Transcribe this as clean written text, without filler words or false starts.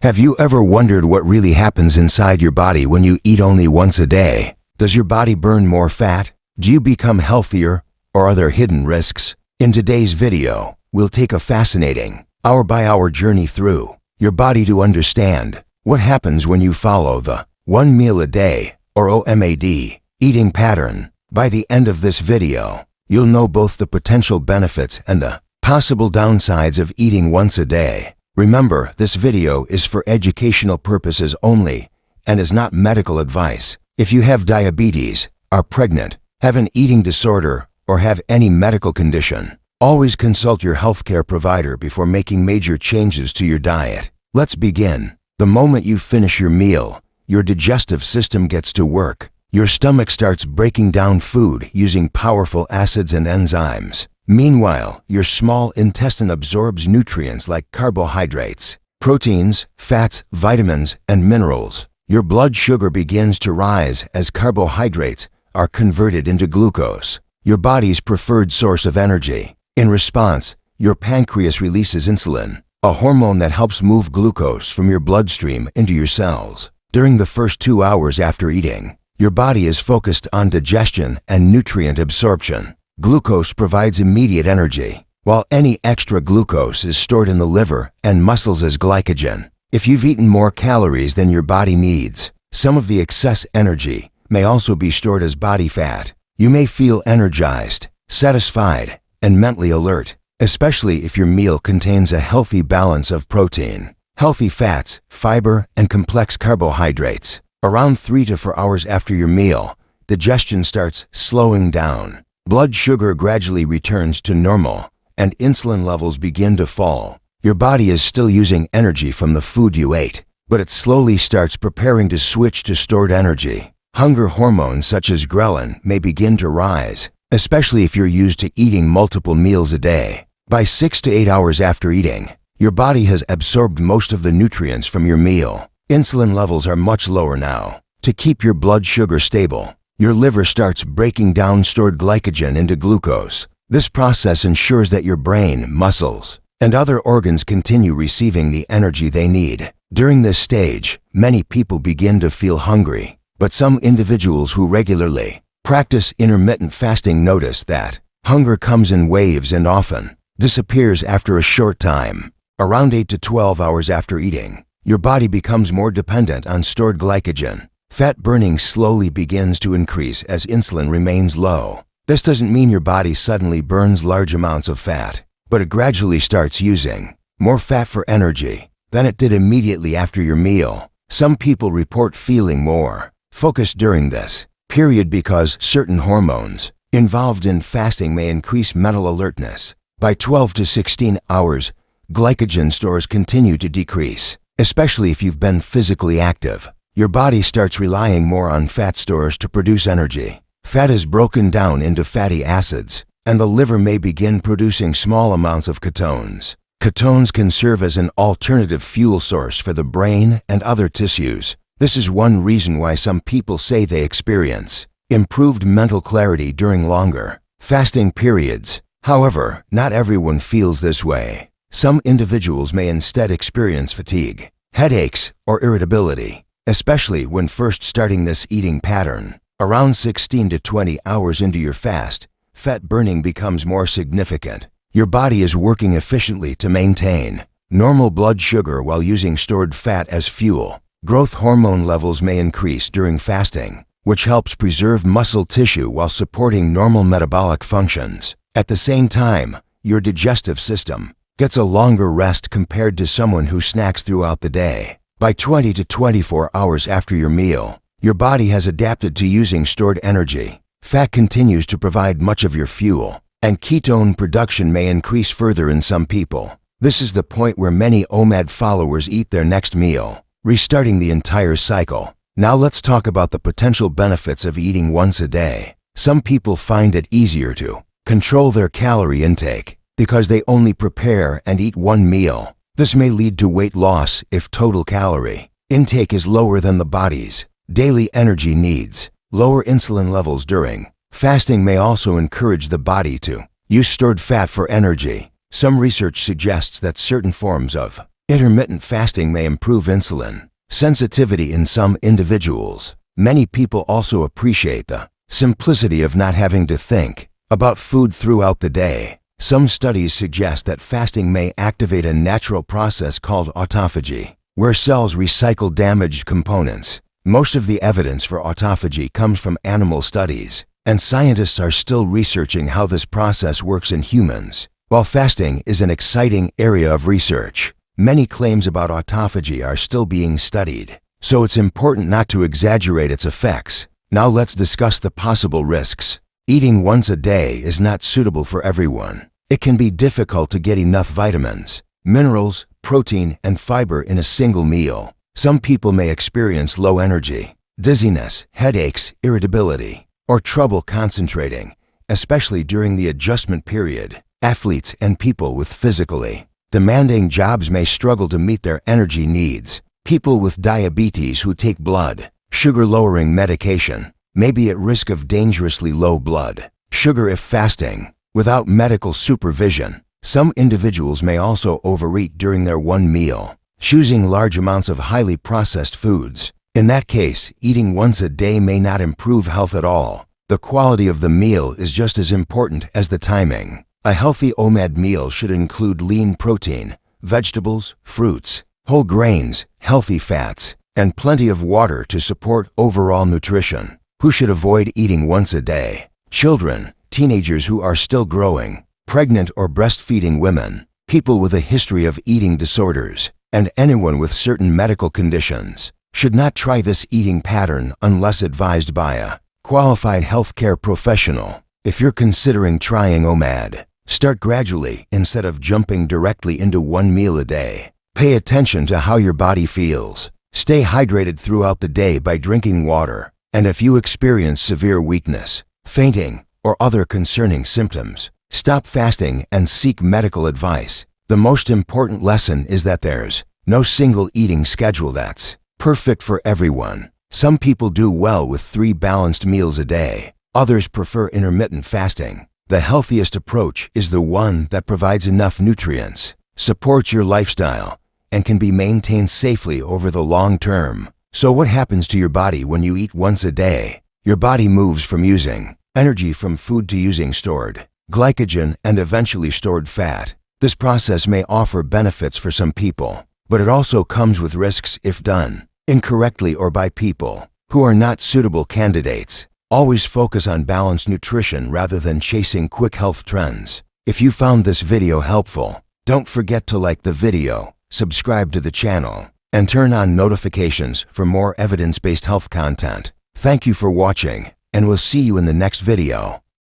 Have you ever wondered what really happens inside your body when you eat only once a day? Does your body burn more fat? Do you become healthier? Or are there hidden risks? In today's video, we'll take a fascinating, hour-by-hour journey through your body to understand what happens when you follow the one meal a day, or OMAD, eating pattern. By the end of this video, you'll know both the potential benefits and the possible downsides of eating once a day. Remember, this video is for educational purposes only and is not medical advice. If you have diabetes, are pregnant, have an eating disorder, or have any medical condition, always consult your healthcare provider before making major changes to your diet. Let's begin. The moment you finish your meal, your digestive system gets to work. Your stomach starts breaking down food using powerful acids and enzymes. Meanwhile, your small intestine absorbs nutrients like carbohydrates, proteins, fats, vitamins, and minerals. Your blood sugar begins to rise as carbohydrates are converted into glucose, your body's preferred source of energy. In response, your pancreas releases insulin, a hormone that helps move glucose from your bloodstream into your cells. During the first 2 hours after eating, your body is focused on digestion and nutrient absorption. Glucose provides immediate energy, while any extra glucose is stored in the liver and muscles as glycogen. If you've eaten more calories than your body needs, some of the excess energy may also be stored as body fat. You may feel energized, satisfied, and mentally alert, especially if your meal contains a healthy balance of protein, healthy fats, fiber, and complex carbohydrates. Around 3 to 4 hours after your meal, digestion starts slowing down. Blood sugar gradually returns to normal, and insulin levels begin to fall. Your body is still using energy from the food you ate, but it slowly starts preparing to switch to stored energy. Hunger hormones such as ghrelin may begin to rise, especially if you're used to eating multiple meals a day. By 6 to 8 hours after eating, your body has absorbed most of the nutrients from your meal. Insulin levels are much lower now. To keep your blood sugar stable, your liver starts breaking down stored glycogen into glucose. This process ensures that your brain, muscles, and other organs continue receiving the energy they need. During this stage, many people begin to feel hungry, but some individuals who regularly practice intermittent fasting notice that hunger comes in waves and often disappears after a short time. Around 8 to 12 hours after eating, your body becomes more dependent on stored glycogen. Fat burning slowly begins to increase as insulin remains low. This doesn't mean your body suddenly burns large amounts of fat, but it gradually starts using more fat for energy than it did immediately after your meal. Some people report feeling more focused during this period because certain hormones involved in fasting may increase mental alertness. By 12 to 16 hours, glycogen stores continue to decrease, especially if you've been physically active. Your body starts relying more on fat stores to produce energy. Fat is broken down into fatty acids, and the liver may begin producing small amounts of ketones. Ketones can serve as an alternative fuel source for the brain and other tissues. This is one reason why some people say they experience improved mental clarity during longer fasting periods. However, not everyone feels this way. Some individuals may instead experience fatigue, headaches, or irritability, especially when first starting this eating pattern. Around 16 to 20 hours into your fast, fat burning becomes more significant. Your body is working efficiently to maintain normal blood sugar while using stored fat as fuel. Growth hormone levels may increase during fasting, which helps preserve muscle tissue while supporting normal metabolic functions. At the same time, your digestive system gets a longer rest compared to someone who snacks throughout the day. By 20 to 24 hours after your meal, your body has adapted to using stored energy. Fat continues to provide much of your fuel, and ketone production may increase further in some people. This is the point where many OMAD followers eat their next meal, restarting the entire cycle. Now let's talk about the potential benefits of eating once a day. Some people find it easier to control their calorie intake because they only prepare and eat one meal. This may lead to weight loss if total calorie intake is lower than the body's daily energy needs. Lower insulin levels during fasting may also encourage the body to use stored fat for energy. Some research suggests that certain forms of Intermittent fasting may improve insulin sensitivity in some individuals. Many people also appreciate the simplicity of not having to think about food throughout the day. Some studies suggest that fasting may activate a natural process called autophagy, where cells recycle damaged components. Most of the evidence for autophagy comes from animal studies, and scientists are still researching how this process works in humans. While fasting is an exciting area of research, many claims about autophagy are still being studied, so it's important not to exaggerate its effects. Now let's discuss the possible risks. Eating once a day is not suitable for everyone. It can be difficult to get enough vitamins, minerals, protein, and fiber in a single meal. Some people may experience low energy, dizziness, headaches, irritability, or trouble concentrating, especially during the adjustment period. Athletes and people with physically demanding jobs may struggle to meet their energy needs. People with diabetes who take blood sugar-lowering medication may be at risk of dangerously low blood sugar if fasting without medical supervision. Some individuals may also overeat during their one meal, choosing large amounts of highly processed foods. In that case, eating once a day may not improve health at all. The quality of the meal is just as important as the timing. A healthy OMAD meal should include lean protein, vegetables, fruits, whole grains, healthy fats, and plenty of water to support overall nutrition. Who should avoid eating once a day? Children, teenagers who are still growing, pregnant or breastfeeding women, people with a history of eating disorders, and anyone with certain medical conditions should not try this eating pattern unless advised by a qualified healthcare professional. If you're considering trying OMAD, start gradually instead of jumping directly into one meal a day. Pay attention to how your body feels. Stay hydrated throughout the day by drinking water. And if you experience severe weakness, fainting, or other concerning symptoms, stop fasting and seek medical advice. The most important lesson is that there's no single eating schedule that's perfect for everyone. Some people do well with 3 balanced meals a day. Others prefer intermittent fasting. The healthiest approach is the one that provides enough nutrients, supports your lifestyle, and can be maintained safely over the long term. So what happens to your body when you eat once a day? Your body moves from using energy from food to using stored glycogen and eventually stored fat. This process may offer benefits for some people, but it also comes with risks if done incorrectly or by people who are not suitable candidates. Always focus on balanced nutrition rather than chasing quick health trends. If you found this video helpful, don't forget to like the video, subscribe to the channel, and turn on notifications for more evidence-based health content. Thank you for watching, and we'll see you in the next video.